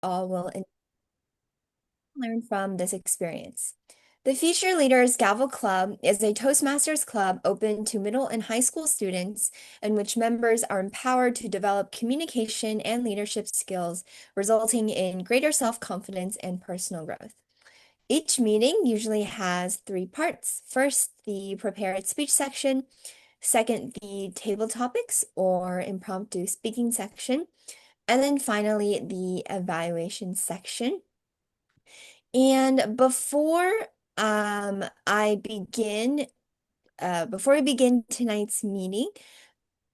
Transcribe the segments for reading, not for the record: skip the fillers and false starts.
all will learn from this experience. The Future Leaders Gavel Club is a Toastmasters club open to middle and high school students, in which members are empowered to develop communication and leadership skills, resulting in greater self-confidence and personal growth. Each meeting usually has three parts. First, the prepared speech section. Second, the table topics or impromptu speaking section. And then finally, the evaluation section. And before we begin tonight's meeting,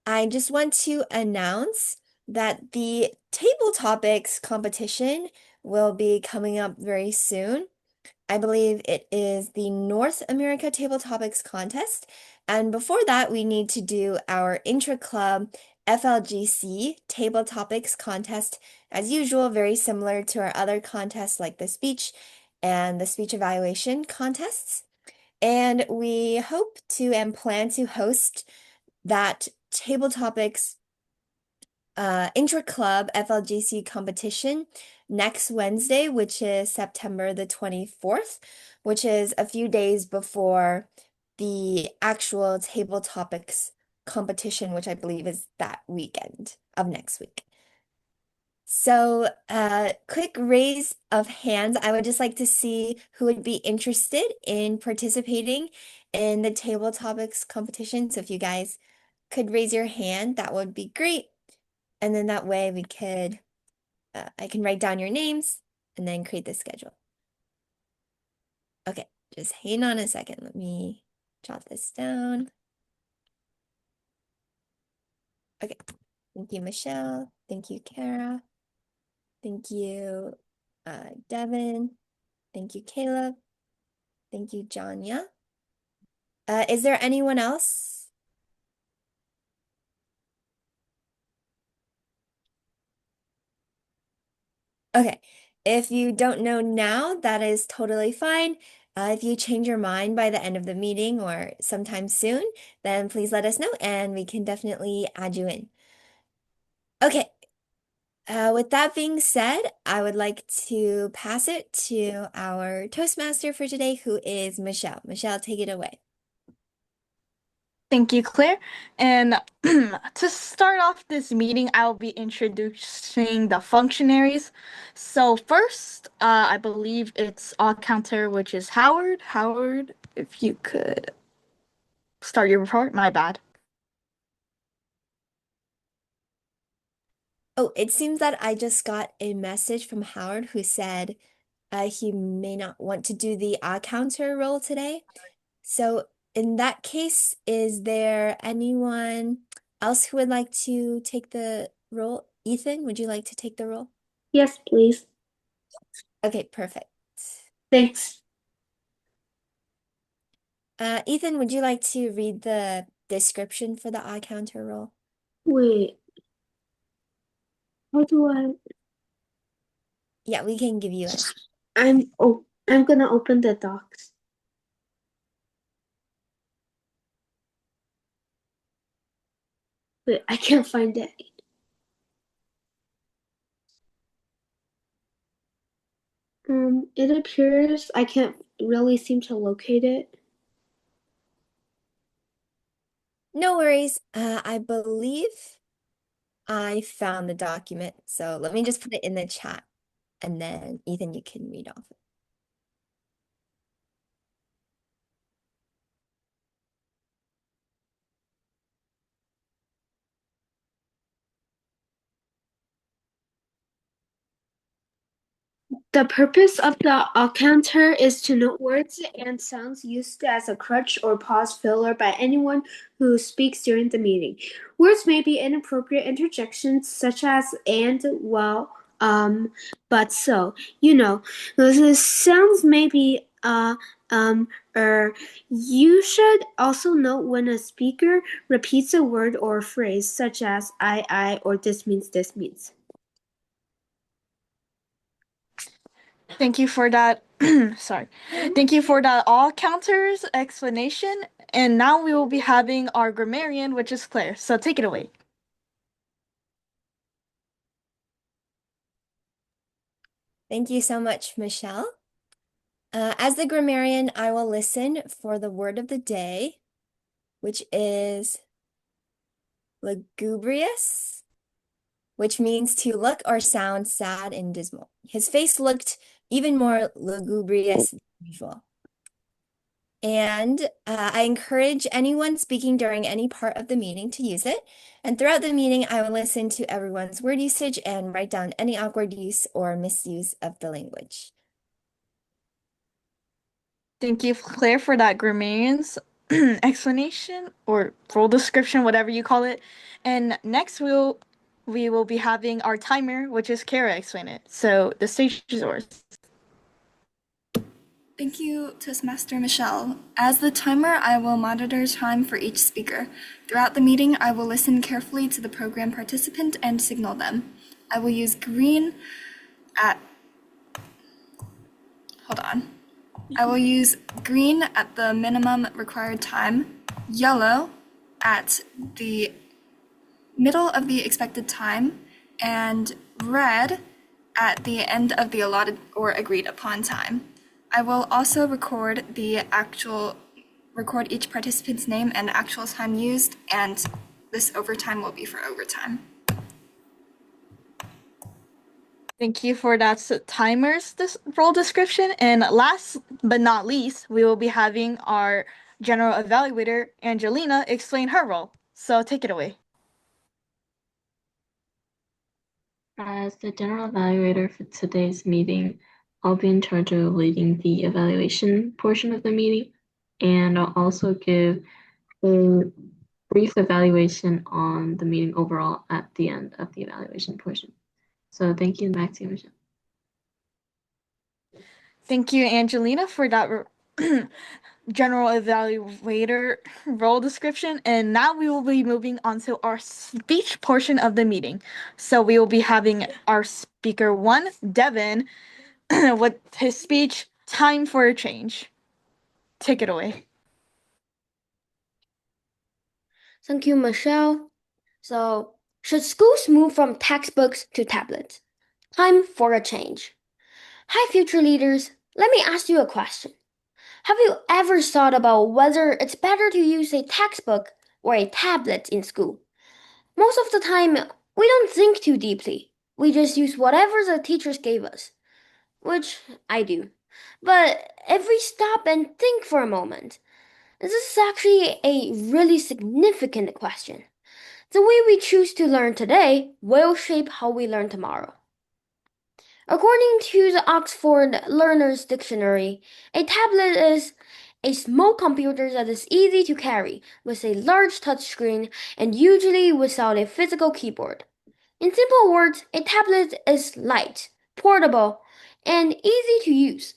I just want to announce that the table topics competition will be coming up very soon. I believe it is the North America Table Topics Contest. And before that, we need to do our intra-club FLGC Table Topics Contest. As usual, very similar to our other contests like the speech and the speech evaluation contests. And we hope to and plan to host that Table Topics intra-club FLGC competition next Wednesday, which is September the 24th, which is a few days before the actual table topics competition, which I believe is that weekend of next week. So, quick raise of hands. I would just like to see who would be interested in participating in the table topics competition. So if you guys could raise your hand, that would be great. And then that way we could, I can write down your names and then create the schedule. Okay, just hang on a second. Let me jot this down. Okay, thank you, Michelle. Thank you, Kara. Thank you, Devin. Thank you, Caleb. Thank you, Janya. Is there anyone else? Okay, if you don't know now, that is totally fine. If you change your mind by the end of the meeting or sometime soon, then please let us know and we can definitely add you in. Okay, with that being said, I would like to pass it to our Toastmaster for today, who is Michelle. Michelle, take it away. Thank you, Claire. And to start off this meeting, I'll be introducing the functionaries. So first, I believe it's all counter, which is Howard. Howard, if you could start your report. My bad. Oh, it seems that I just got a message from Howard who said he may not want to do the counter role today. So in that case, is there anyone else who would like to take the role? Ethan, would you like to take the role? Yes, please. Okay, perfect. Thanks. Ethan, would you like to read the description for the eye counter role? Wait, how do I? Yeah, we can give you a. I'm gonna open the docs. Wait, I can't find it. It appears I can't really seem to locate it. No worries. I believe I found the document. So let me just put it in the chat and then Ethan, you can read off it. The purpose of the counter is to note words and sounds used as a crutch or pause filler by anyone who speaks during the meeting. Words may be inappropriate interjections such as and, well, but so. The sounds may be er. You should also note when a speaker repeats a word or a phrase such as I, or this means, this means. Thank you for that. Sorry. Thank you for that all counters explanation. And now we will be having our grammarian, which is Claire. So take it away. Thank you so much, Michelle. As the grammarian, I will listen for the word of the day, which is lugubrious, which means to look or sound sad and dismal. His face looked even more lugubrious than usual. And I encourage anyone speaking during any part of the meeting to use it. And throughout the meeting, I will listen to everyone's word usage and write down any awkward use or misuse of the language. Thank you, Claire, for that grammarian's explanation or role description, whatever you call it. And next we will be having our timer, which is Kara explain it. So the stage is yours. Thank you, Toastmaster Michelle. As the timer, I will monitor time for each speaker. Throughout the meeting, I will listen carefully to the program participant and signal them. I will use green at... Hold on. I will use green at the minimum required time, yellow at the middle of the expected time, and red at the end of the allotted or agreed upon time. I will also record each participant's name and actual time used, and this overtime will be for overtime. Thank you for that timer's role description. And last but not least, we will be having our general evaluator, Angelina, explain her role. So take it away. As the general evaluator for today's meeting, I'll be in charge of leading the evaluation portion of the meeting, and I'll also give a brief evaluation on the meeting overall at the end of the evaluation portion. So thank you, and back to you, Michelle. Thank you, Angelina, for that general evaluator role description. And now we will be moving on to our speech portion of the meeting. So we will be having our speaker one, Devin, with his speech, Time for a Change. Take it away. Thank you, Michelle. So, should schools move from textbooks to tablets? Time for a change. Hi, future leaders. Let me ask you a question. Have you ever thought about whether it's better to use a textbook or a tablet in school? Most of the time, we don't think too deeply. We just use whatever the teachers gave us, which I do. But if we stop and think for a moment, this is actually a really significant question. The way we choose to learn today will shape how we learn tomorrow. According to the Oxford Learner's Dictionary, a tablet is a small computer that is easy to carry, with a large touchscreen and usually without a physical keyboard. In simple words, a tablet is light, portable, and easy to use.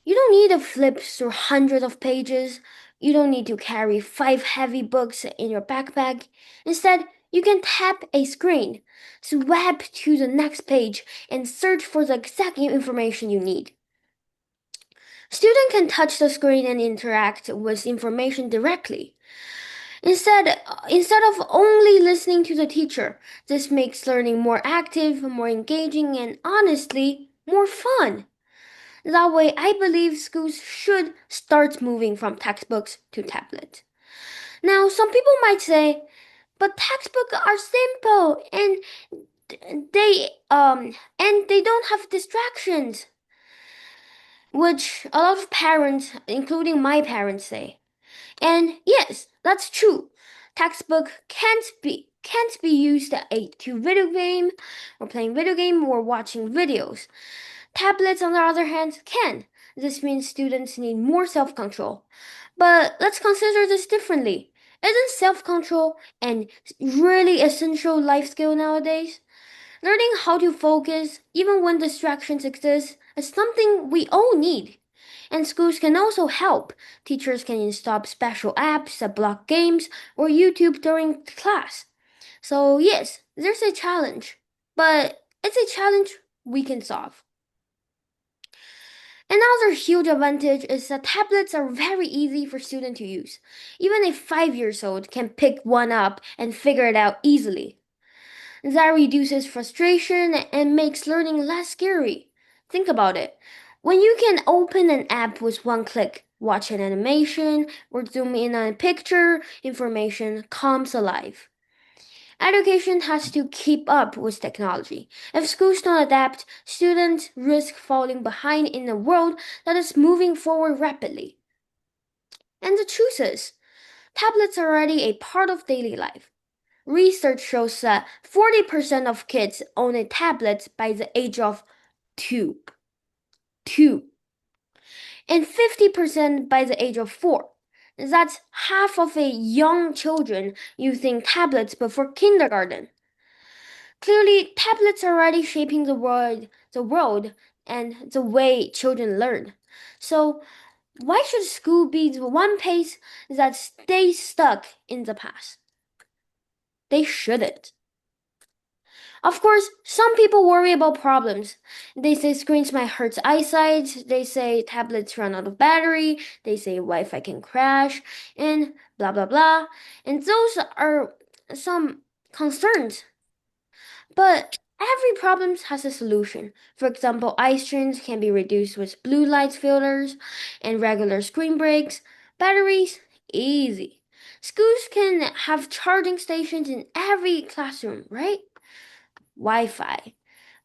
You don't need to flip through hundreds of pages. You don't need to carry 5 heavy books in your backpack. Instead, you can tap a screen, swipe to the next page, and search for the exact information you need. Students can touch the screen and interact with information directly. Instead of only listening to the teacher, this makes learning more active, more engaging, and honestly, more fun. That way, I believe schools should start moving from textbooks to tablets. Now, some people might say, but textbooks are simple and they don't have distractions, which a lot of parents, including my parents, say. And yes, that's true. Textbook can't be used to video game or playing video game or watching videos. Tablets, on the other hand, can. This means students need more self-control. But let's consider this differently. Isn't self-control a really essential life skill nowadays? Learning how to focus, even when distractions exist, is something we all need. And schools can also help. Teachers can install special apps that block games or YouTube during class. So, yes, there's a challenge, but it's a challenge we can solve. Another huge advantage is that tablets are very easy for students to use. Even a 5 years old can pick one up and figure it out easily. That reduces frustration and makes learning less scary. Think about it. When you can open an app with one click, watch an animation, or zoom in on a picture, information comes alive. Education has to keep up with technology. If schools don't adapt, students risk falling behind in a world that is moving forward rapidly. And the truth is, tablets are already a part of daily life. Research shows that 40% of kids own a tablet by the age of 2. 2. And 50% by the age of 4. That's half of a young children using tablets before kindergarten. Clearly, tablets are already shaping the world and the way children learn. So, why should school be the one place that stays stuck in the past? They shouldn't. Of course, some people worry about problems. They say screens might hurt eyesight, they say tablets run out of battery, they say Wi-Fi can crash, and blah blah blah. And those are some concerns. But every problem has a solution. For example, eye strains can be reduced with blue light filters and regular screen breaks. Batteries, easy. Schools can have charging stations in every classroom, right? Wi-Fi,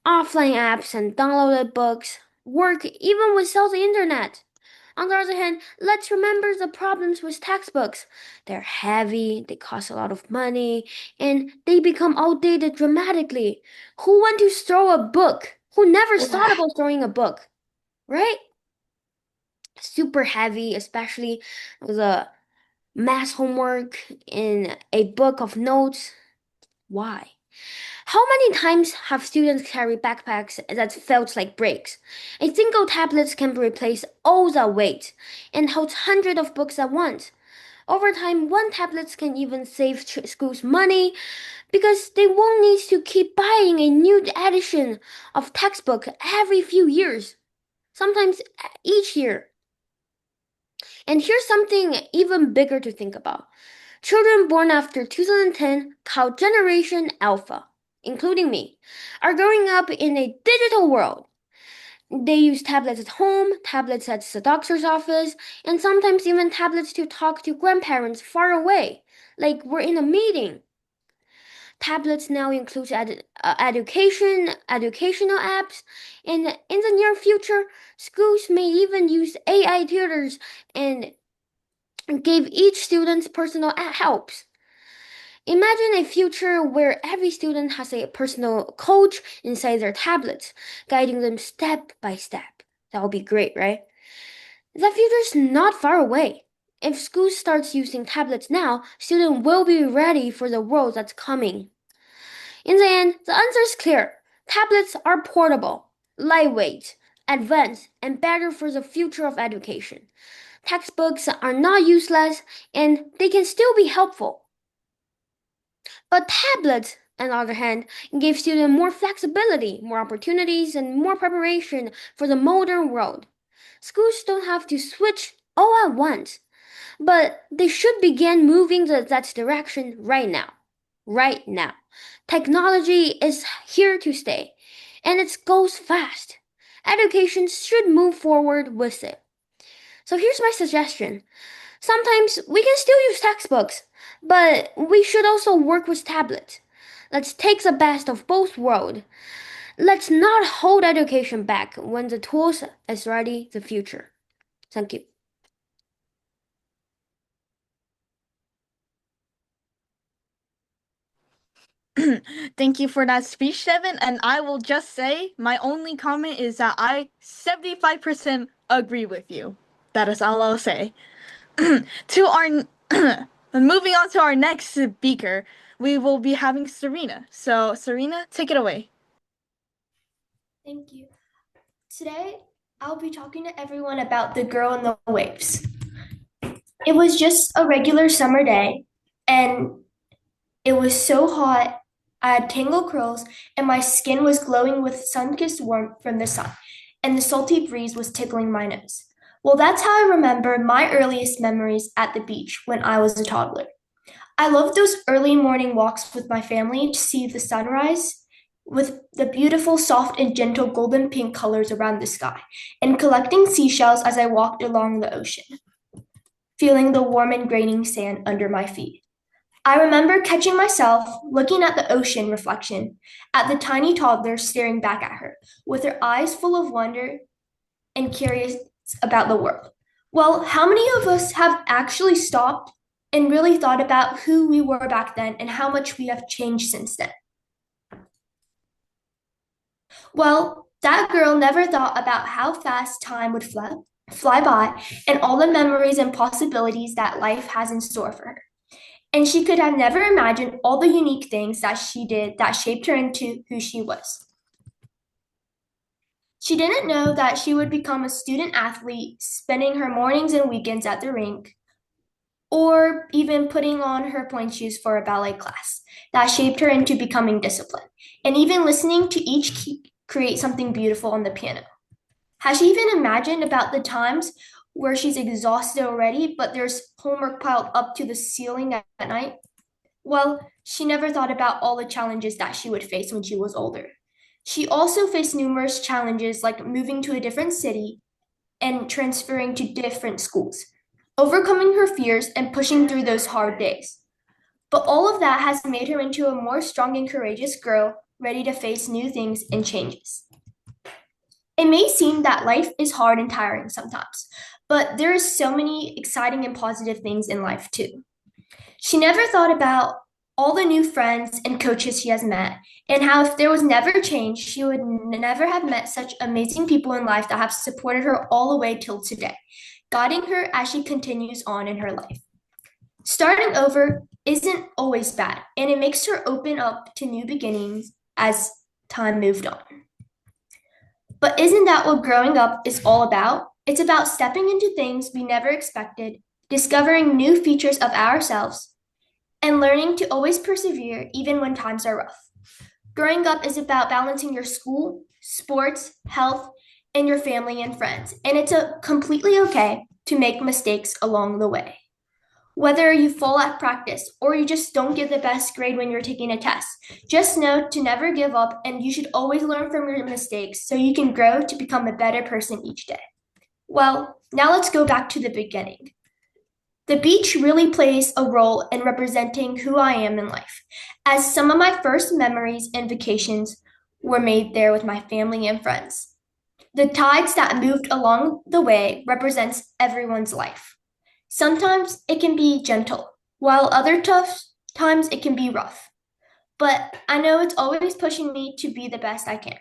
offline apps, and downloaded books work even without the internet. On the other hand, let's remember the problems with textbooks. They're heavy, they cost a lot of money, and they become outdated dramatically. Who wants to throw a book? Who never thought about throwing a book? Right? Super heavy, especially the math homework in a book of notes. Why? How many times have students carried backpacks that felt like bricks? A single tablet can replace all that weight and hold hundreds of books at once. Over time, one tablet can even save schools money because they won't need to keep buying a new edition of textbook every few years, sometimes each year. And here's something even bigger to think about. Children born after 2010, called Generation Alpha, including me, are growing up in a digital world. They use tablets at home, tablets at the doctor's office, and sometimes even tablets to talk to grandparents far away, like we're in a meeting. Tablets now include educational apps, and in the near future, schools may even use AI tutors and give each student personal helps. Imagine a future where every student has a personal coach inside their tablet, guiding them step by step. That would be great, right? That future is not far away. If school starts using tablets now, students will be ready for the world that's coming. In the end, the answer is clear. Tablets are portable, lightweight, advanced, and better for the future of education. Textbooks are not useless, and they can still be helpful. But tablets, on the other hand, give students more flexibility, more opportunities, and more preparation for the modern world. Schools don't have to switch all at once, but they should begin moving that direction right now. Right now. Technology is here to stay, and it goes fast. Education should move forward with it. So here's my suggestion. Sometimes we can still use textbooks, but we should also work with tablets. Let's take the best of both worlds. Let's not hold education back when the tools is ready the future. Thank you. Thank you for that speech, Devin. And I will just say my only comment is that I 75% agree with you. That is all I'll say. To our moving on to our next speaker, we will be having Serena. So Serena, take it away. Thank you. Today, I'll be talking to everyone about the girl in the waves. It was just a regular summer day, and it was so hot. I had tangled curls, and my skin was glowing with sun-kissed warmth from the sun, and the salty breeze was tickling my nose. Well, that's how I remember my earliest memories at the beach when I was a toddler. I loved those early morning walks with my family to see the sunrise with the beautiful, soft, and gentle golden pink colors around the sky, and collecting seashells as I walked along the ocean, feeling the warm and graining sand under my feet. I remember catching myself looking at the ocean reflection, at the tiny toddler staring back at her, with her eyes full of wonder and curious about the world. Well, how many of us have actually stopped and really thought about who we were back then and how much we have changed since then? Well, that girl never thought about how fast time would fly by and all the memories and possibilities that life has in store for her. And she could have never imagined all the unique things that she did that shaped her into who she was. She didn't know that she would become a student athlete, spending her mornings and weekends at the rink, or even putting on her pointe shoes for a ballet class that shaped her into becoming disciplined, and even listening to each key create something beautiful on the piano. Has she even imagined about the times where she's exhausted already, but there's homework piled up to the ceiling at night? Well, she never thought about all the challenges that she would face when she was older. She also faced numerous challenges like moving to a different city and transferring to different schools, overcoming her fears and pushing through those hard days. But all of that has made her into a more strong and courageous girl, ready to face new things and changes. It may seem that life is hard and tiring sometimes, but there are so many exciting and positive things in life too. She never thought about all the new friends and coaches she has met, and how if there was never change, she would never have met such amazing people in life that have supported her all the way till today, guiding her as she continues on in her life. Starting over isn't always bad, and it makes her open up to new beginnings as time moved on. But isn't that what growing up is all about? It's about stepping into things we never expected, discovering new features of ourselves, and learning to always persevere even when times are rough. Growing up is about balancing your school, sports, health, and your family and friends, and it's completely okay to make mistakes along the way. Whether you fall at practice or you just don't get the best grade when you're taking a test, just know to never give up, and you should always learn from your mistakes so you can grow to become a better person each day. Well, now let's go back to the beginning. The beach really plays a role in representing who I am in life, as some of my first memories and vacations were made there with my family and friends. The tides that moved along the way represents everyone's life. Sometimes it can be gentle, while other tough times it can be rough. But I know it's always pushing me to be the best I can.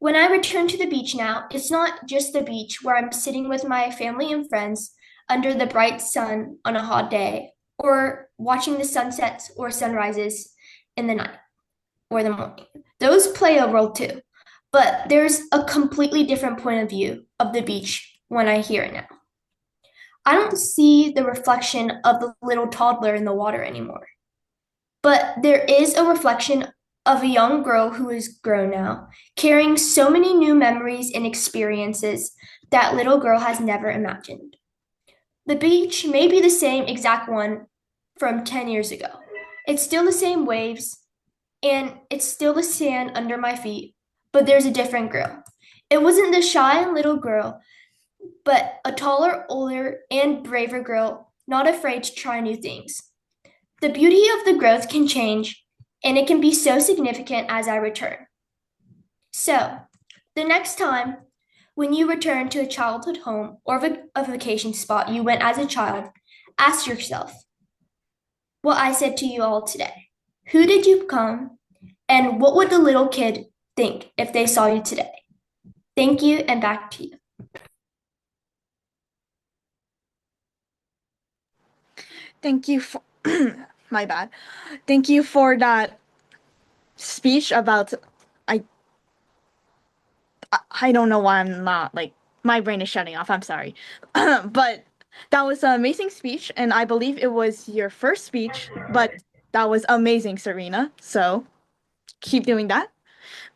When I return to the beach now, it's not just the beach where I'm sitting with my family and friends under the bright sun on a hot day, or watching the sunsets or sunrises in the night or the morning. Those play a role too, but there's a completely different point of view of the beach when I hear it now. I don't see the reflection of the little toddler in the water anymore, but there is a reflection of a young girl who is grown now, carrying so many new memories and experiences that little girl has never imagined. The beach may be the same exact one from 10 years ago. It's still the same waves, and it's still the sand under my feet, but there's a different girl. It wasn't the shy little girl, but a taller, older, and braver girl, not afraid to try new things. The beauty of the growth can change, and it can be so significant as I return. So, the next time when you return to a childhood home or a vacation spot you went as a child, ask yourself what I said to you all today. Who did you become, and what would the little kid think if they saw you today? Thank you, and back to you. Thank you for my bad. Thank you for that speech about I I don't know why I'm not like my brain is shutting off. I'm sorry. But that was an amazing speech, and I believe it was your first speech, but that was amazing, Serena. So keep doing that.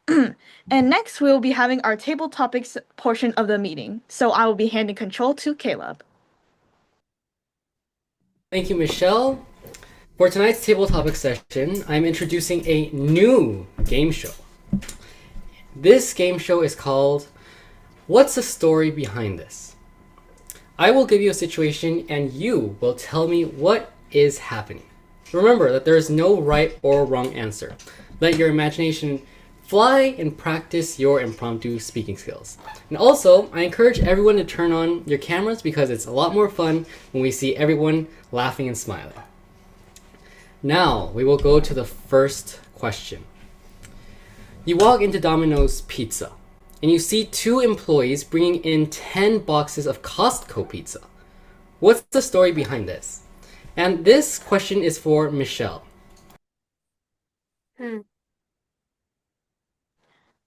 And next, we'll be having our table topics portion of the meeting. So I will be handing control to Caleb. Thank you, Michelle. For tonight's table topic session, I'm introducing a new game show. This game show is called What's the Story Behind This? I will give you a situation and you will tell me what is happening. Remember that there is no right or wrong answer. Let your imagination fly and practice your impromptu speaking skills. And also, I encourage everyone to turn on your cameras because it's a lot more fun when we see everyone laughing and smiling. Now, we will go to the first question. You walk into Domino's Pizza and you see two employees bringing in 10 boxes of Costco pizza. What's the story behind this? And this question is for Michelle.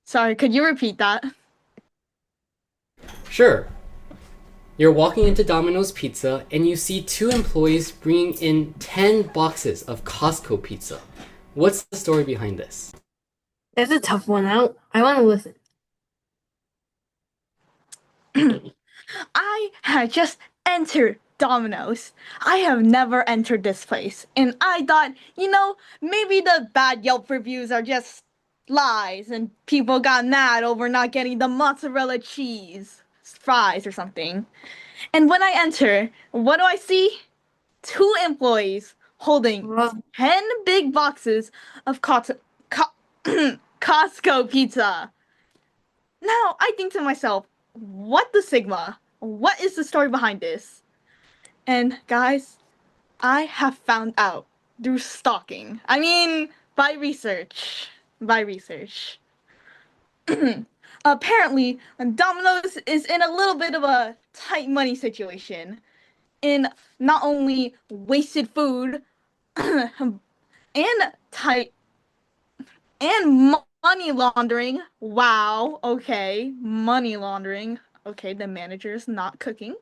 Sorry, could you repeat that? Sure. You're walking into Domino's Pizza and you see two employees bringing in 10 boxes of Costco pizza. What's the story behind this? That's a tough one. I want to listen. I had just entered Domino's. I have never entered this place, and I thought, maybe the bad Yelp reviews are just lies, and people got mad over not getting the mozzarella cheese fries or something. And when I enter, what do I see? Two employees holding 10 big boxes of Costco pizza. Now I think to myself, what the Sigma? What is the story behind this? And guys, I have found out through stalking. I mean, by research. Apparently, Domino's is in a little bit of a tight money situation. In not only wasted food and tight and money laundering. Wow, okay, money laundering. Okay, the manager is not cooking.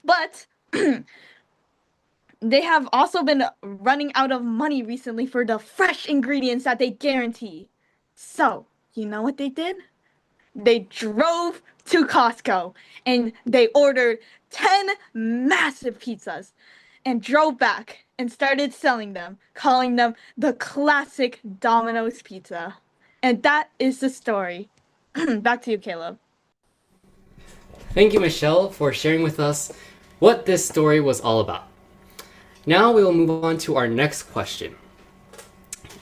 But they have also been running out of money recently for the fresh ingredients that they guarantee. So, you know what they did? They drove to Costco and they ordered 10 massive pizzas and drove back and started selling them, calling them the classic Domino's pizza. And that is the story. Back to you, Caleb. Thank you, Michelle, for sharing with us what this story was all about. Now we will move on to our next question.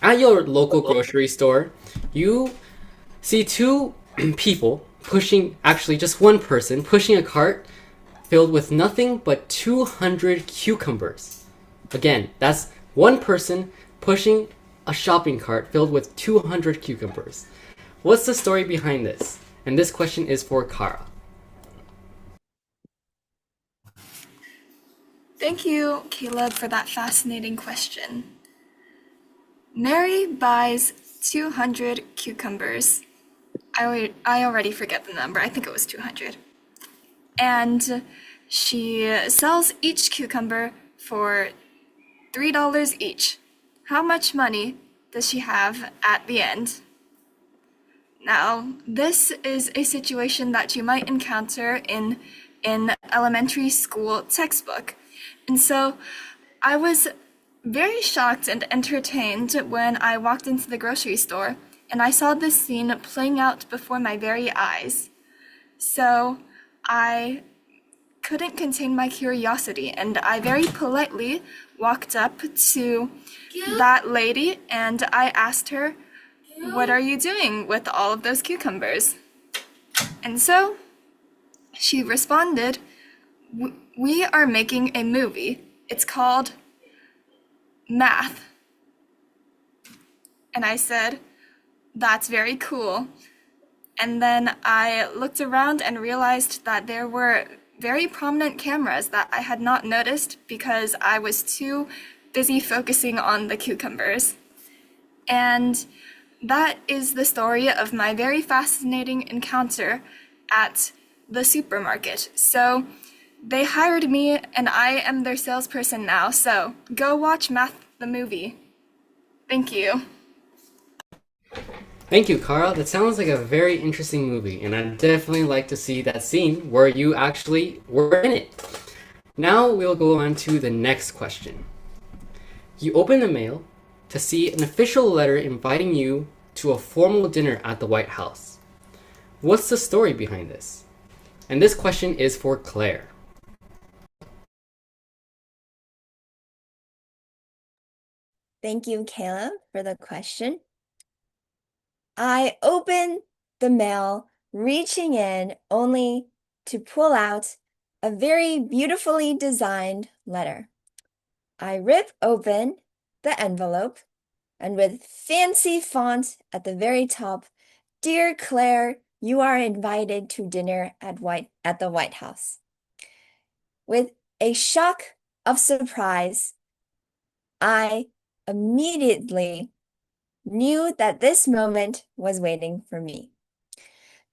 At your local grocery store, you see two people just one person pushing a cart filled with nothing but 200 cucumbers. Again, that's one person pushing a shopping cart filled with 200 cucumbers. What's the story behind this? And this question is for Kara. Thank you, Caleb, for that fascinating question. Mary buys 200 cucumbers. I already forget the number. I think it was 200. And she sells each cucumber for $3 each. How much money does she have at the end? Now, this is a situation that you might encounter in elementary school textbook. And so I was very shocked and entertained when I walked into the grocery store and I saw this scene playing out before my very eyes. So I couldn't contain my curiosity and I very politely walked up to that lady and I asked her, "What are you doing with all of those cucumbers?" And so she responded, "We are making a movie. It's called Math." And I said, "That's very cool." And then I looked around and realized that there were very prominent cameras that I had not noticed because I was too busy focusing on the cucumbers. And that is the story of my very fascinating encounter at the supermarket. So they hired me and I am their salesperson now, so go watch Math the movie. Thank you. Thank you, Kara. That sounds like a very interesting movie, and I'd definitely like to see that scene where you actually were in it. Now we'll go on to the next question. You open the mail to see an official letter inviting you to a formal dinner at the White House. What's the story behind this? And this question is for Claire. Thank you, Caleb, for the question. I open the mail, reaching in only to pull out a very beautifully designed letter. I rip open the envelope, and with fancy font at the very top, "Dear Claire, you are invited to dinner at the White House." With a shock of surprise, I immediately knew that this moment was waiting for me.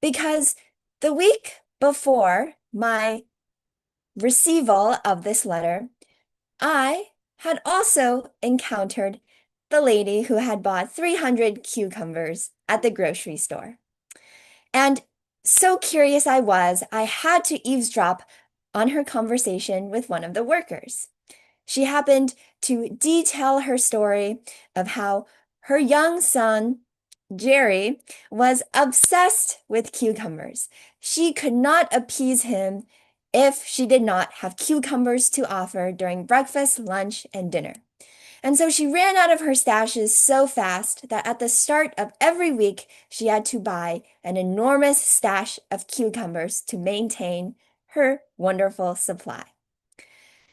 Because the week before my receival of this letter, I had also encountered the lady who had bought 300 cucumbers at the grocery store. And so curious I had to eavesdrop on her conversation with one of the workers. She happened to detail her story of how her young son, Jerry, was obsessed with cucumbers. She could not appease him if she did not have cucumbers to offer during breakfast, lunch, and dinner. And so she ran out of her stashes so fast that at the start of every week, she had to buy an enormous stash of cucumbers to maintain her wonderful supply.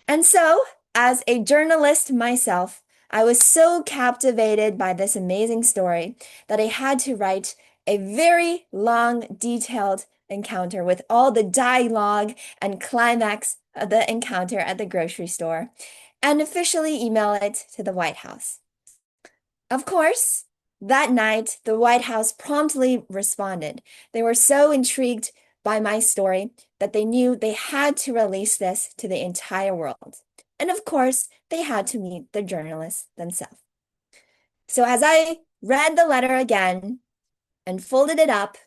And so, as a journalist myself, I was so captivated by this amazing story that I had to write a very long, detailed encounter with all the dialogue and climax of the encounter at the grocery store and officially email it to the White House. Of course, that night, the White House promptly responded. They were so intrigued by my story that they knew they had to release this to the entire world. And of course, they had to meet the journalists themselves. So as I read the letter again and folded it up,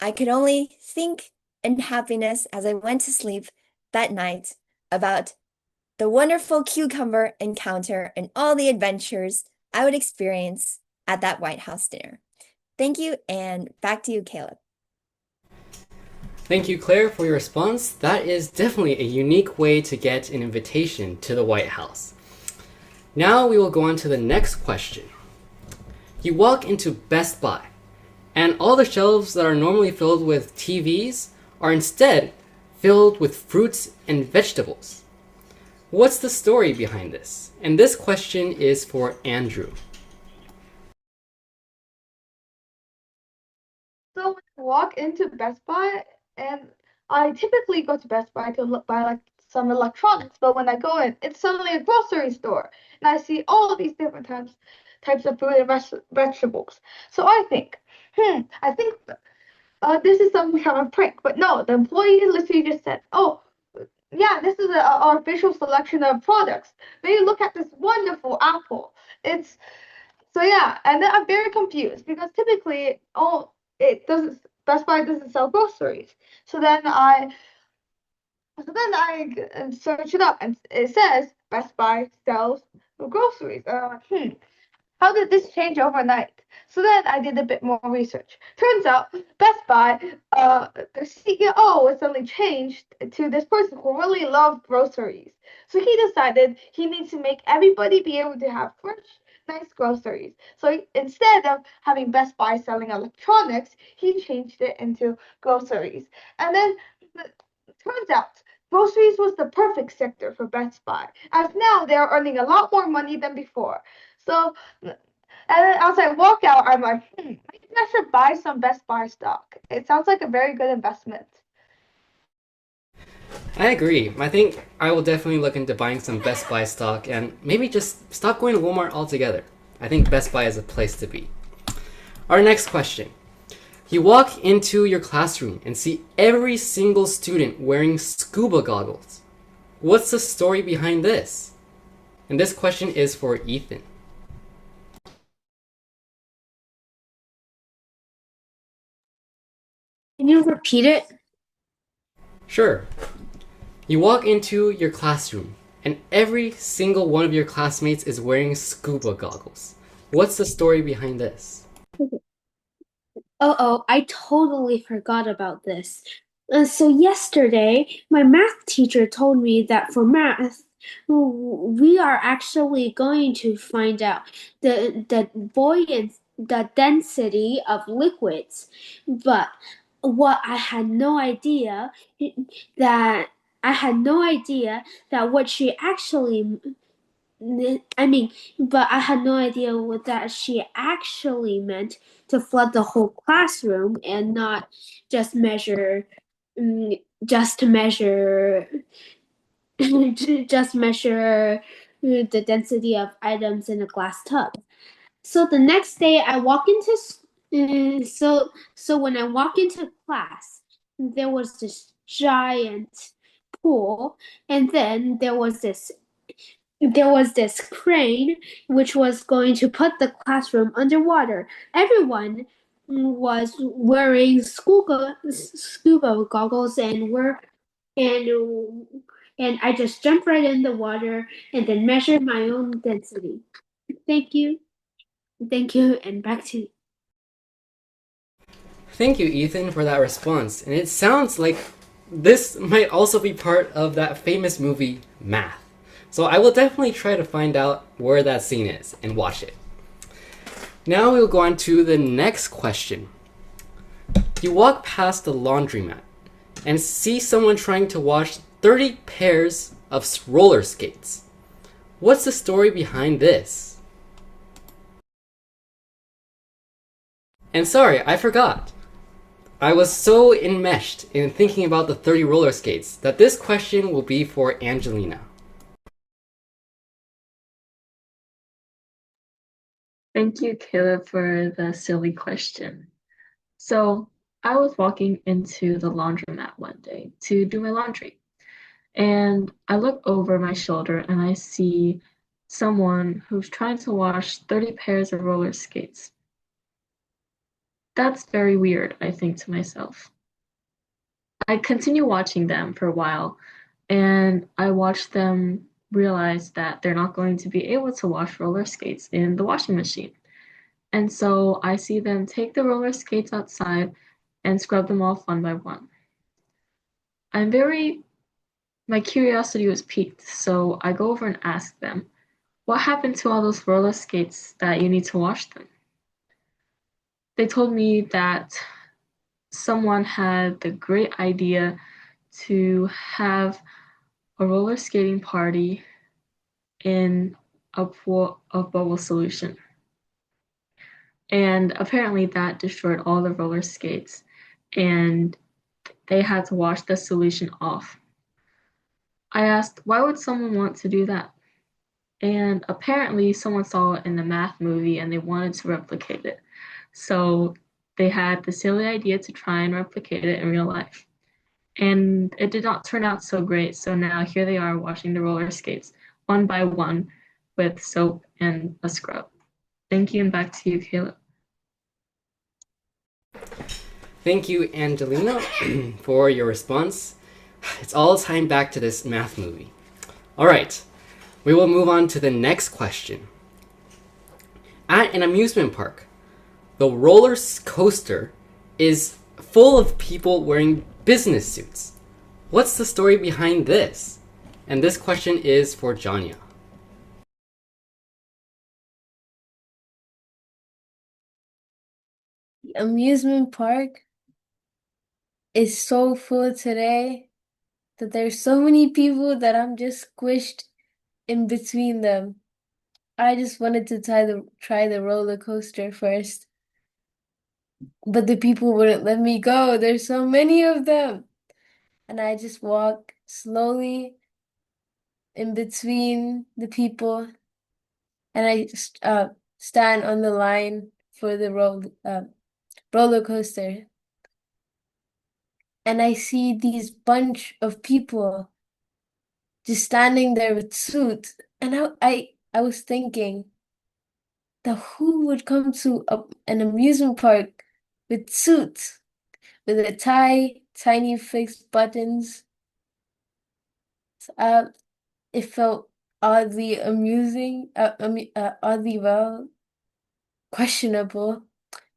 I could only think in happiness as I went to sleep that night about the wonderful cucumber encounter and all the adventures I would experience at that White House dinner. Thank you, and back to you, Caleb. Thank you, Claire, for your response. That is definitely a unique way to get an invitation to the White House. Now we will go on to the next question. You walk into Best Buy, and all the shelves that are normally filled with TVs are instead filled with fruits and vegetables. What's the story behind this? And this question is for Andrew. So when I walk into Best Buy, and I typically go to Best Buy to buy like some electronics, but when I go in, it's suddenly a grocery store, and I see all these different types of fruit and vegetables. So I think, this is some kind of prank. But no, the employee literally just said, "Oh, yeah, this is our official selection of products. Maybe look at this wonderful apple. It's so yeah." And then I'm very confused because typically, it doesn't. Best Buy doesn't sell groceries. So then I search it up, and it says Best Buy sells groceries. And I'm like, how did this change overnight? So then I did a bit more research. Turns out Best Buy, the CEO was suddenly changed to this person who really loved groceries. So he decided he needs to make everybody be able to have fresh, nice groceries. So instead of having Best Buy selling electronics, he changed it into groceries. And then turns out groceries was the perfect sector for Best Buy, as now they're earning a lot more money than before. So, and then as I walk out, I'm like, maybe I should buy some Best Buy stock. It sounds like a very good investment. I agree. I think I will definitely look into buying some Best Buy stock and maybe just stop going to Walmart altogether. I think Best Buy is a place to be. Our next question. You walk into your classroom and see every single student wearing scuba goggles. What's the story behind this? And this question is for Ethan. Can you repeat it? Sure. You walk into your classroom and every single one of your classmates is wearing scuba goggles. What's the story behind this? Oh, I totally forgot about this. So yesterday, my math teacher told me that for math, we are actually going to find out the density of liquids. But what that I had no idea that what she actually I mean, but I had no idea what that she actually meant to flood the whole classroom and not just measure, just to measure, just measure the density of items in a glass tub. So the next day, I walk into so when I walk into class, there was this giant pool, and then there was this crane which was going to put the classroom underwater. Everyone was wearing scuba goggles and and I just jumped right in the water and then measured my own density. Thank you. Thank you, and back to you. Thank you, Ethan, for that response. And it sounds like this might also be part of that famous movie, Math. So I will definitely try to find out where that scene is and watch it. Now we'll go on to the next question. You walk past the laundromat and see someone trying to wash 30 pairs of roller skates. What's the story behind this? And sorry, I forgot. I was so enmeshed in thinking about the 30 roller skates that this question will be for Angelina. Thank you, Caleb, for the silly question. So, I was walking into the laundromat one day to do my laundry, and I look over my shoulder and I see someone who's trying to wash 30 pairs of roller skates. That's very weird, I think to myself. I continue watching them for a while, and I watch them realize that they're not going to be able to wash roller skates in the washing machine. And so I see them take the roller skates outside and scrub them off one by one. I'm very, my curiosity was piqued, so I go over and ask them, what happened to all those roller skates that you need to wash them? They told me that someone had the great idea to have a roller skating party in a pool of bubble solution. And apparently that destroyed all the roller skates, and they had to wash the solution off. I asked, why would someone want to do that? And apparently someone saw it in the math movie and they wanted to replicate it. So they had the silly idea to try and replicate it in real life. And it did not turn out so great. So now here they are washing the roller skates one by one with soap and a scrub. Thank you, and back to you, Caleb. Thank you, Angelina, for your response. It's all tying back to this math movie. All right, we will move on to the next question. At an amusement park, the roller coaster is full of people wearing business suits. What's the story behind this? And this question is for Janya. The amusement park is so full today that there's so many people that I'm just squished in between them. I just wanted to try the roller coaster first, but the people wouldn't let me go. There's so many of them. And I just walk slowly in between the people, and I stand on the line for the roller coaster. And I see these bunch of people just standing there with suits. And I was thinking that who would come to an amusement park with suits, with a tie, tiny fixed buttons? it felt oddly amusing, oddly well, questionable.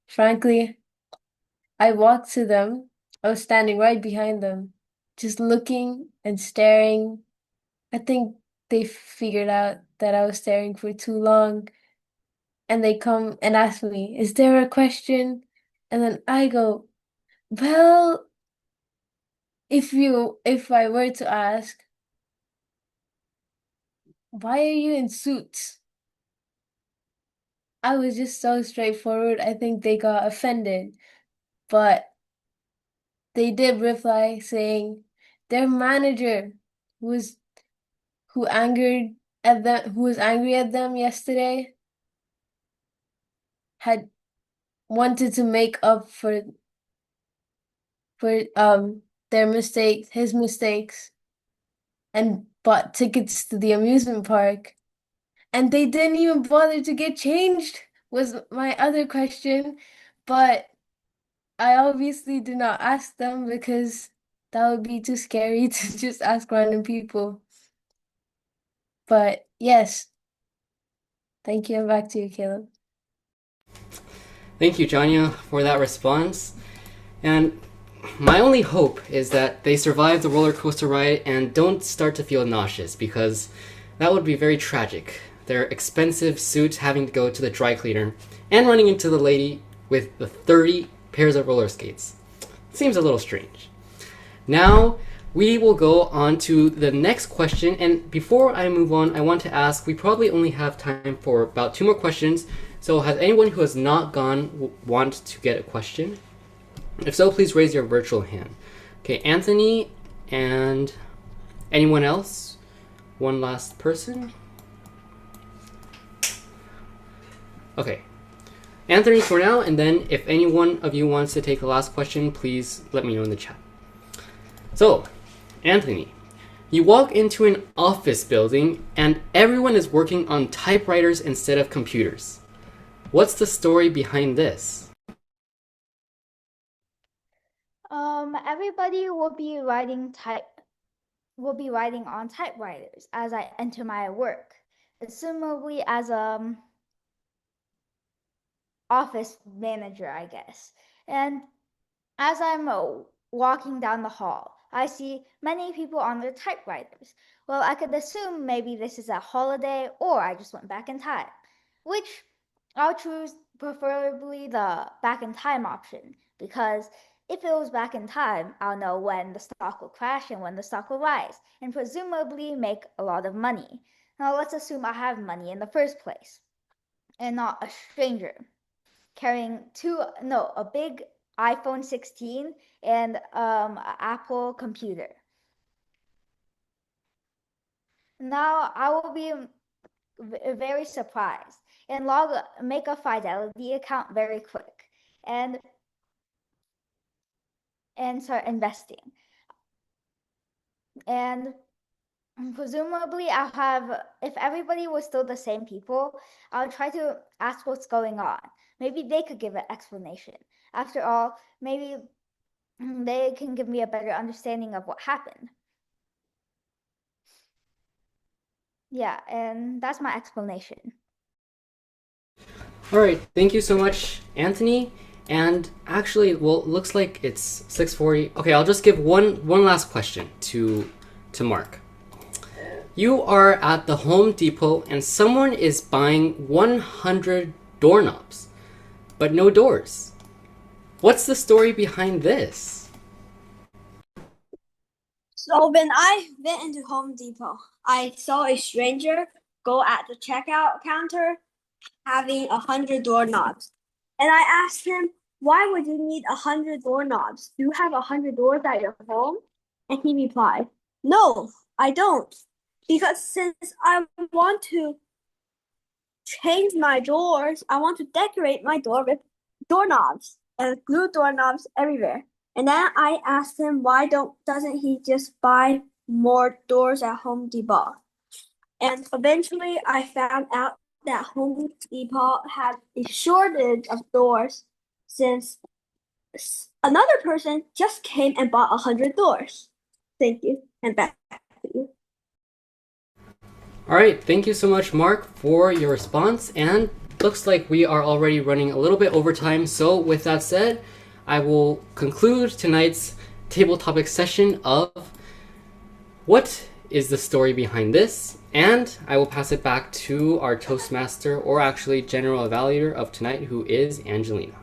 Frankly, I walked to them. I was standing right behind them, just looking and staring. I think they figured out that I was staring for too long, and they come and ask me, "Is there a question?" And then I go, "Well, if I were to ask, why are you in suits?" I was just so straightforward. I think they got offended, but they did reply saying their manager was who angered at them who was angry at them yesterday had wanted to make up for their mistakes, his mistakes, and bought tickets to the amusement park. And they didn't even bother to get changed, was my other question. But I obviously did not ask them because that would be too scary to just ask random people. But yes, thank you, and back to you, Caleb. Thank you, Janya, for that response. And my only hope is that they survive the roller coaster ride and don't start to feel nauseous, because that would be very tragic. Their expensive suits having to go to the dry cleaner and running into the lady with the 30 pairs of roller skates. Seems a little strange. Now, we will go on to the next question, and before I move on, I want to ask, we probably only have time for about 2 more questions, so has anyone who has not gone want to get a question? If so, please raise your virtual hand. Okay, Anthony, and anyone else? One last person? Okay, Anthony for now, and then if any one of you wants to take the last question, please let me know in the chat. So, Anthony, you walk into an office building and everyone is working on typewriters instead of computers. What's the story behind this? Everybody will be writing on typewriters as I enter my work, assumably as office manager, I guess. And as I'm walking down the hall, I see many people on their typewriters. Well, I could assume maybe this is a holiday or I just went back in time, which I'll choose preferably the back in time option, because if it was back in time, I'll know when the stock will crash and when the stock will rise, and presumably make a lot of money. Now let's assume I have money in the first place, and not a stranger carrying a big iPhone 16 and an Apple computer. Now I will be very surprised and make a Fidelity account very quick and start investing. And presumably if everybody was still the same people, I'll try to ask what's going on. Maybe they could give an explanation. After all, maybe they can give me a better understanding of what happened. Yeah, and that's my explanation. All right, thank you so much, Anthony. And actually, well, it looks like it's 6:40. Okay, I'll just give one last question to Mark. You are at the Home Depot and someone is buying 100 doorknobs, but no doors. What's the story behind this? So when I went into Home Depot, I saw a stranger go at the checkout counter having 100 doorknobs. And I asked him, why would you need 100 doorknobs? Do you have 100 doors at your home? And he replied, no, I don't. Because since I want to change my doors, I want to decorate my door with doorknobs and glue doorknobs everywhere. And then I asked him, why doesn't he just buy more doors at Home Depot? And eventually I found out that Home Depot had a shortage of doors since another person just came and bought 100 doors. Thank you, and back to you. All right, thank you so much, Mark, for your response. And looks like we are already running a little bit over time. So, with that said, I will conclude tonight's table topic session of what is the story behind this, and I will pass it back to our Toastmaster, or actually General Evaluator of tonight, who is Angelina.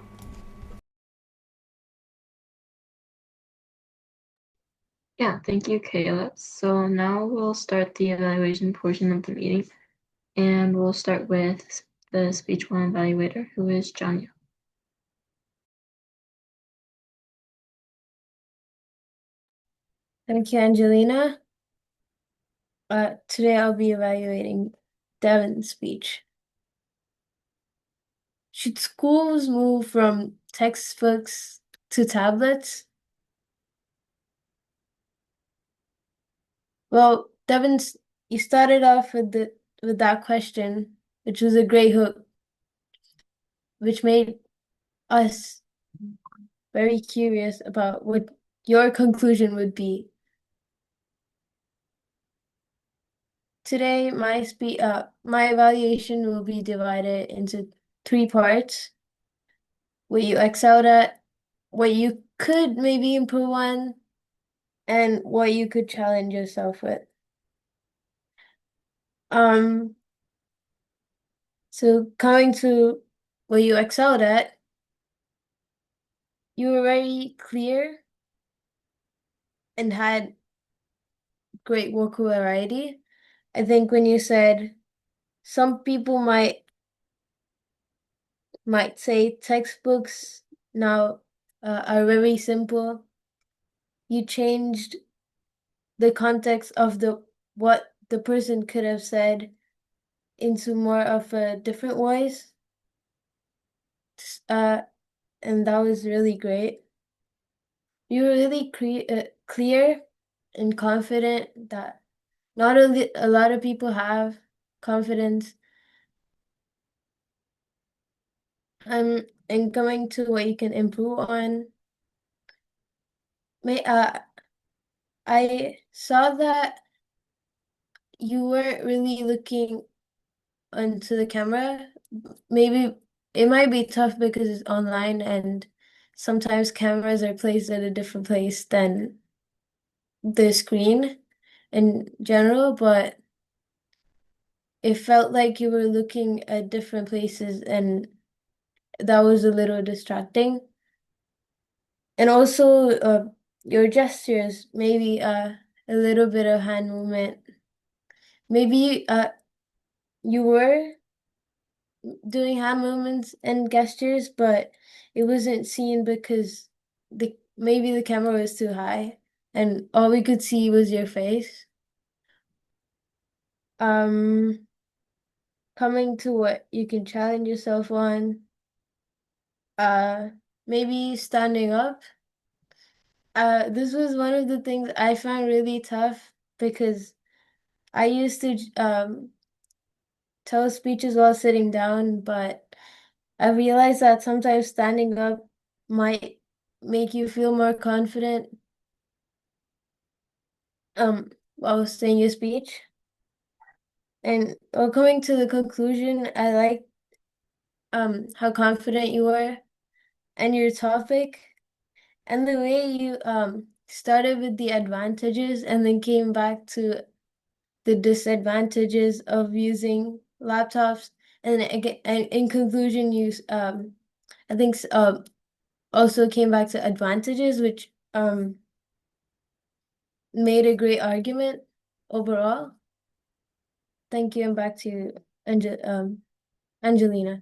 Yeah, thank you, Caleb. So now we'll start the evaluation portion of the meeting, and we'll start with the speech one evaluator, who is Janya. Thank you, Angelina. Today I'll be evaluating Devin's speech. Should schools move from textbooks to tablets? Well, Devin, you started off with that question, which was a great hook, which made us very curious about what your conclusion would be. Today, my evaluation will be divided into 3 parts: what you excelled at, what you could maybe improve on, and what you could challenge yourself with. So coming to what you excelled at, you were very clear and had great vocal variety. I think when you said some people might say textbooks now are very simple, you changed the context of what the person could have said into more of a different voice. And that was really great. You were really clear and confident that not a lot of people have confidence. And coming to what you can improve on, I saw that you weren't really looking onto the camera. Maybe it might be tough because it's online and sometimes cameras are placed at a different place than the screen in general, but it felt like you were looking at different places and that was a little distracting. And also your gestures, maybe a little bit of hand movement. Maybe you were doing hand movements and gestures, but it wasn't seen because maybe the camera was too high and all we could see was your face. Coming to what you can challenge yourself on, maybe standing up. This was one of the things I found really tough because I used to tell speeches while sitting down, but I realized that sometimes standing up might make you feel more confident while saying your speech. And while coming to the conclusion, I like how confident you were and your topic and the way you started with the advantages and then came back to the disadvantages of using laptops. And again, and in conclusion, you I think also came back to advantages, which made a great argument overall. Thank you, and back to Angelina.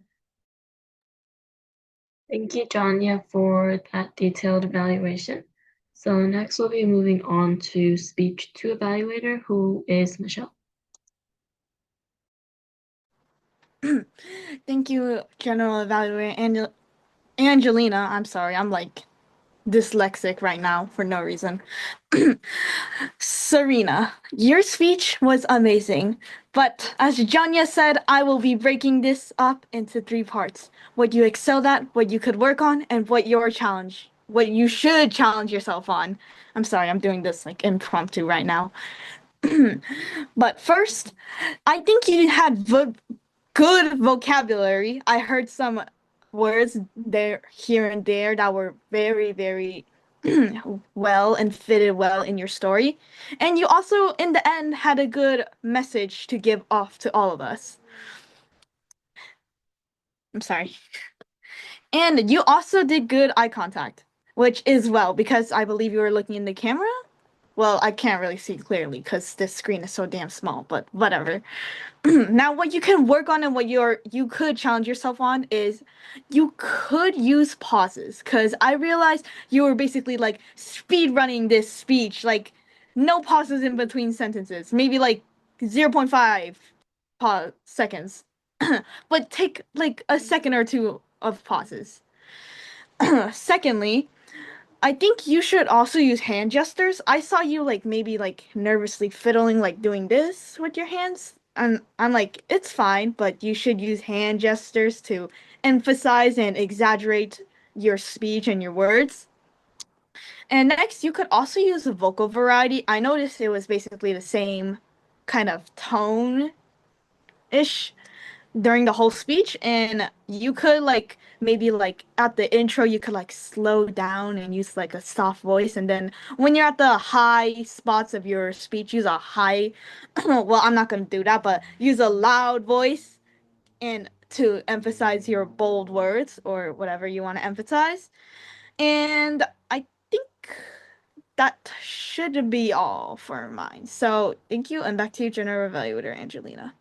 Thank you, Janya, for that detailed evaluation. So next we'll be moving on to speech two evaluator, who is Michelle. Thank you, General Evaluator Angelina. I'm sorry, I'm like dyslexic right now for no reason. Serena, your speech was amazing, but as Janya said, I will be breaking this up into 3 parts: what you excelled at, what you could work on, and what you should challenge yourself on. I'm sorry, I'm doing this like impromptu right now. But first, I think you had good vocabulary. I heard some words there, here and there that were very, very well and fitted well in your story. And you also, in the end, had a good message to give off to all of us. I'm sorry. And you also did good eye contact, which is well, because I believe you were looking in the camera. Well, I can't really see clearly because this screen is so damn small, but whatever. Now, what you can work on and what you could challenge yourself on is you could use pauses, because I realized you were basically like speed running this speech, like no pauses in between sentences, maybe like 0.5 seconds, but take like a second or two of pauses. Secondly, I think you should also use hand gestures. I saw you like maybe like nervously fiddling, like doing this with your hands. And I'm like, it's fine, but you should use hand gestures to emphasize and exaggerate your speech and your words. And next, you could also use a vocal variety. I noticed it was basically the same kind of tone ish during the whole speech, and you could like maybe like at the intro you could like slow down and use like a soft voice, and then when you're at the high spots of your speech use a high well, I'm not going to do that, but use a loud voice and to emphasize your bold words or whatever you want to emphasize. And I think that should be all for mine. So thank you, and back to you, General Evaluator Angelina.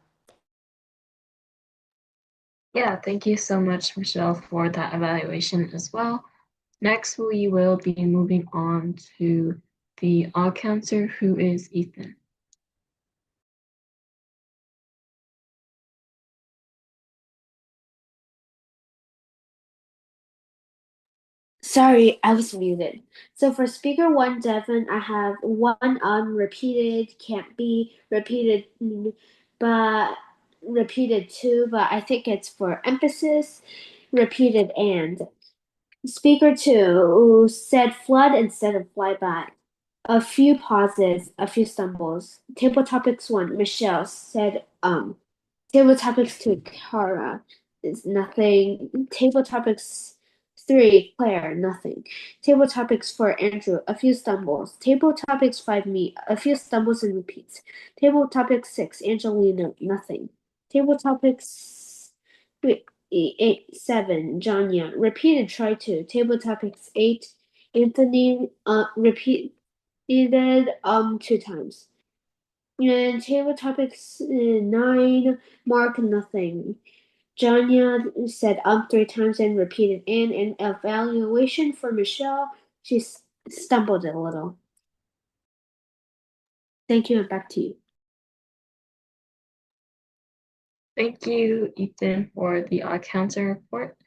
Yeah, thank you so much, Michelle, for that evaluation as well. Next, we will be moving on to the odd counter, who is Ethan. Sorry, I was muted. So for speaker one, Devin, I have one unrepeated, can't be repeated, but repeated two, but I think it's for emphasis, repeated and. Speaker two said flood instead of flyby. A few pauses, a few stumbles. Table topics one, Michelle said Table topics two, Kara is nothing. Table topics three, Claire, nothing. Table topics four, Andrew, a few stumbles. Table topics five, me, a few stumbles and repeats. Table topics six, Angelina, nothing. Table topics eight, seven, Janya, repeated try to. Table topics eight, Anthony, repeated two times. And table topics nine, Mark, nothing. Janya said three times and repeated and evaluation for Michelle. She stumbled a little. Thank you, and back to you. Thank you, Ethan, for the odd counter report.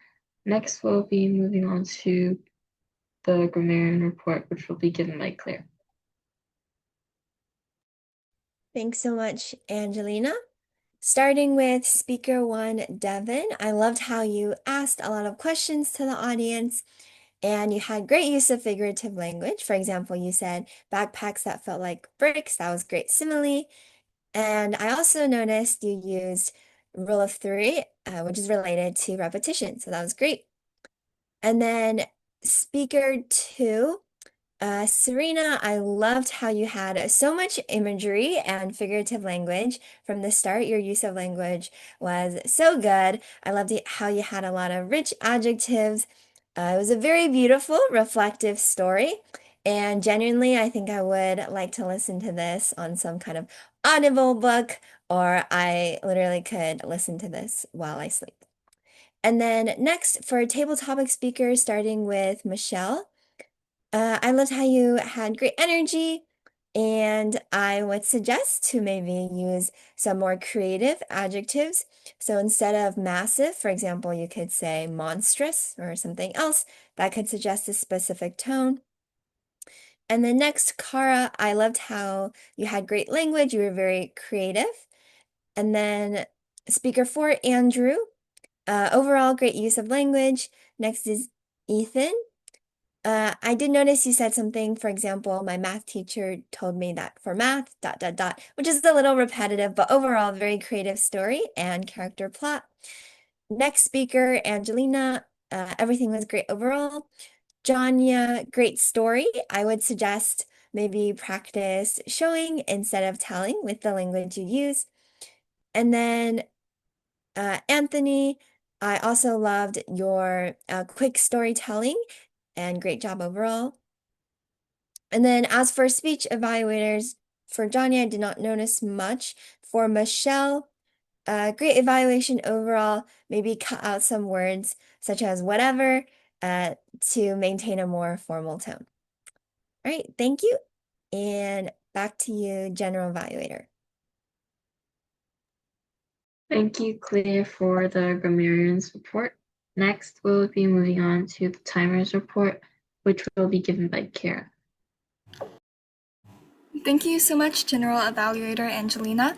Next, we'll be moving on to the grammarian report, which will be given by Claire. Thanks so much, Angelina. Starting with speaker one, Devin, I loved how you asked a lot of questions to the audience and you had great use of figurative language. For example, you said backpacks that felt like bricks. That was great simile. And I also noticed you used rule of three, which is related to repetition. So that was great. And then speaker two, Serena, I loved how you had so much imagery and figurative language from the start. Your use of language was so good. I loved how you had a lot of rich adjectives. It was a very beautiful, reflective story. And genuinely, I think I would like to listen to this on some kind of Audible book, or I literally could listen to this while I sleep. And then next, for table topic speakers, starting with Michelle. I loved how you had great energy, and I would suggest to maybe use some more creative adjectives. So instead of massive, for example, you could say monstrous or something else that could suggest a specific tone. And then next, Kara, I loved how you had great language, you were very creative. And then speaker four, Andrew, overall great use of language. Next is Ethan. I did notice you said something, for example, my math teacher told me that for math, dot, dot, dot, which is a little repetitive, but overall, very creative story and character plot. Next speaker, Angelina, everything was great overall. Janya, great story. I would suggest maybe practice showing instead of telling with the language you use. And then Anthony, I also loved your quick storytelling and great job overall. And then as for speech evaluators, for Johnny, I did not notice much. For Michelle, great evaluation overall. Maybe cut out some words such as whatever to maintain a more formal tone. All right, thank you. And back to you, general evaluator. Thank you, Claire, for the grammarian's report. Next, we'll be moving on to the timer's report, which will be given by Kara. Thank you so much, General Evaluator Angelina.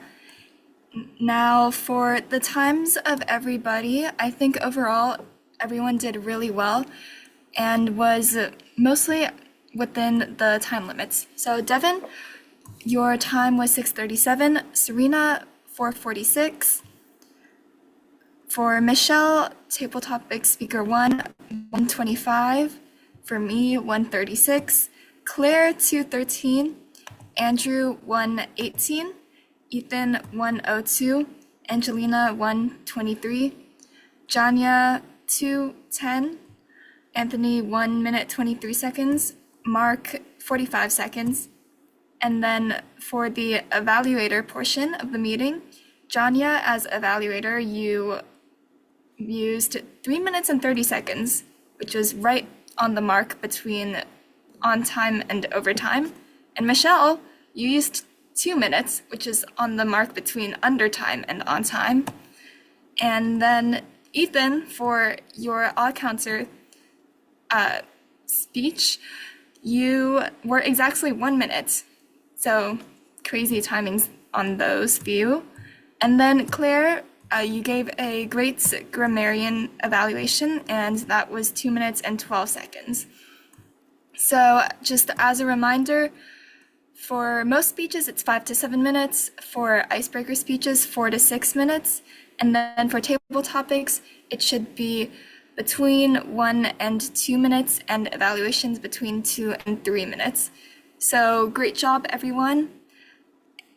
Now, for the times of everybody, I think overall everyone did really well and was mostly within the time limits. So, Devin, your time was 6:37, Serena 4:46. For Michelle, table topic speaker 1:25. For me, 1:36. Claire, 2:13. Andrew, 1:18. Ethan, 1:02. Angelina, 1:23. Janya, 2:10. Anthony, 1 minute 23 seconds. Mark, 45 seconds. And then for the evaluator portion of the meeting, Janya, as evaluator, you used 3 minutes and 30 seconds, which was right on the mark between on time and overtime. And Michelle, you used 2 minutes, which is on the mark between under time and on time. And then Ethan, for your odd counter speech, you were exactly 1 minute. So crazy timings on those few. And then Claire, you gave a great grammarian evaluation, and that was 2 minutes and 12 seconds. So just as a reminder, for most speeches, it's 5 to 7 minutes. For icebreaker speeches, 4 to 6 minutes. And then for table topics, it should be between 1 and 2 minutes, and evaluations between 2 and 3 minutes. So great job, everyone.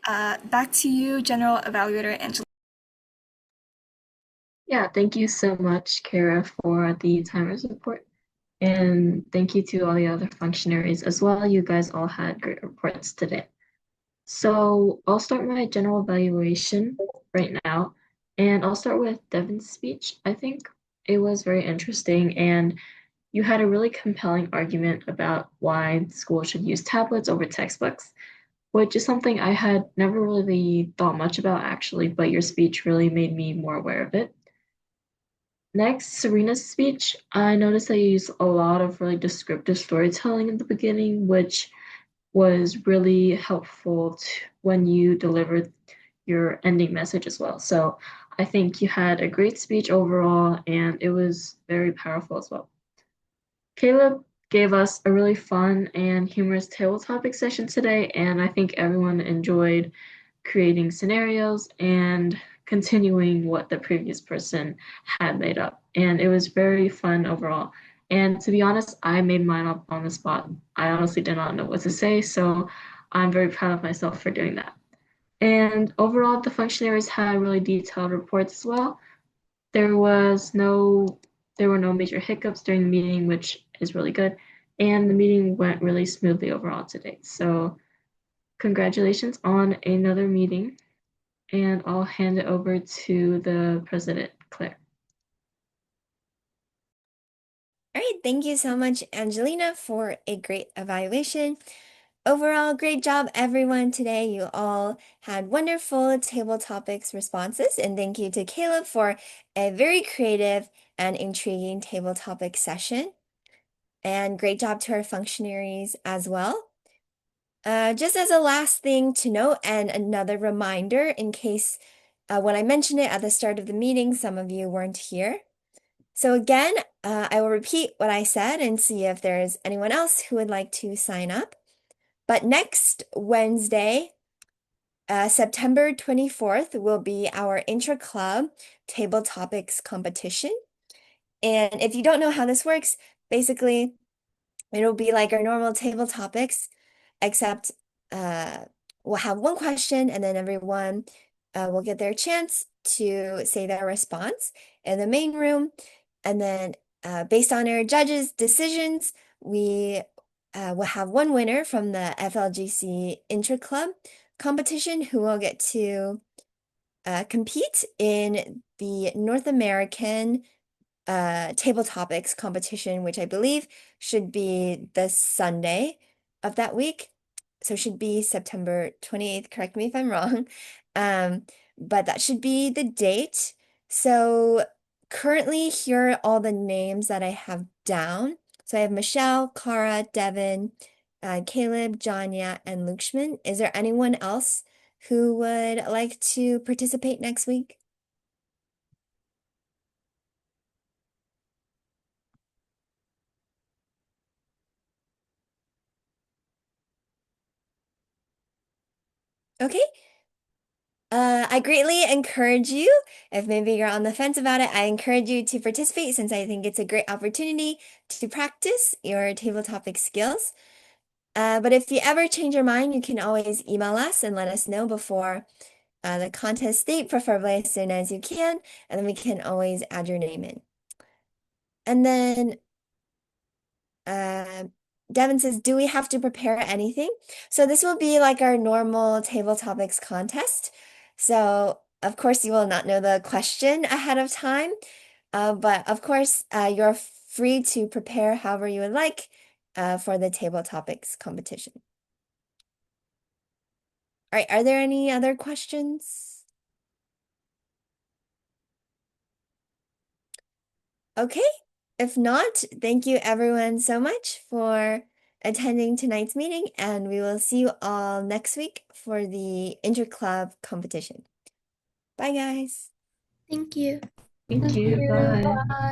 Back to you, General Evaluator Angela. Yeah, thank you so much, Kara, for the timer's report. And thank you to all the other functionaries as well. You guys all had great reports today. So I'll start my general evaluation right now. And I'll start with Devin's speech. I think it was very interesting, and you had a really compelling argument about why schools should use tablets over textbooks, which is something I had never really thought much about actually, but your speech really made me more aware of it. Next, Serena's speech, I noticed that you used a lot of really descriptive storytelling in the beginning, which was really helpful when you delivered your ending message as well. So I think you had a great speech overall, and it was very powerful as well. Caleb gave us a really fun and humorous table topic session today, and I think everyone enjoyed creating scenarios and continuing what the previous person had made up. And it was very fun overall. And to be honest, I made mine up on the spot. I honestly did not know what to say, so I'm very proud of myself for doing that. And overall, the functionaries had really detailed reports as well. There was no, there were no major hiccups during the meeting, which is really good. And the meeting went really smoothly overall today. So congratulations on another meeting. And I'll hand it over to the president, Claire. All right, thank you so much, Angelina, for a great evaluation. Overall, great job, everyone, today. You all had wonderful table topics responses, and thank you to Caleb for a very creative and intriguing table topic session. And great job to our functionaries as well. Just as a last thing to note and another reminder in case when I mentioned it at the start of the meeting, some of you weren't here. So again, I will repeat what I said and see if there's anyone else who would like to sign up. But next Wednesday, September 24th, will be our intra-club table topics competition. And if you don't know how this works, basically it'll be like our normal table topics, except we'll have one question and then everyone will get their chance to say their response in the main room. And then based on our judges' decisions, we will have one winner from the FLGC Intra-Club competition who will get to compete in the North American table topics competition, which I believe should be the Sunday of that week. So should be September 28th. Correct me if I'm wrong. But that should be the date. So currently, here are all the names that I have down. So I have Michelle, Cara, Devin, Caleb, Janya, and Luxman. Is there anyone else who would like to participate next week? Okay. I greatly encourage you, if maybe you're on the fence about it, I encourage you to participate since I think it's a great opportunity to practice your table topic skills. But if you ever change your mind, you can always email us and let us know before the contest date, preferably as soon as you can, and then we can always add your name in. And then Devin says, do we have to prepare anything? So this will be like our normal table topics contest. So of course you will not know the question ahead of time, but of course you're free to prepare however you would like for the table topics competition. All right, are there any other questions? Okay, if not, thank you everyone so much for attending tonight's meeting, and we will see you all next week for the interclub competition. Bye, guys. Thank you. Thank Thank you. you. Bye. Bye.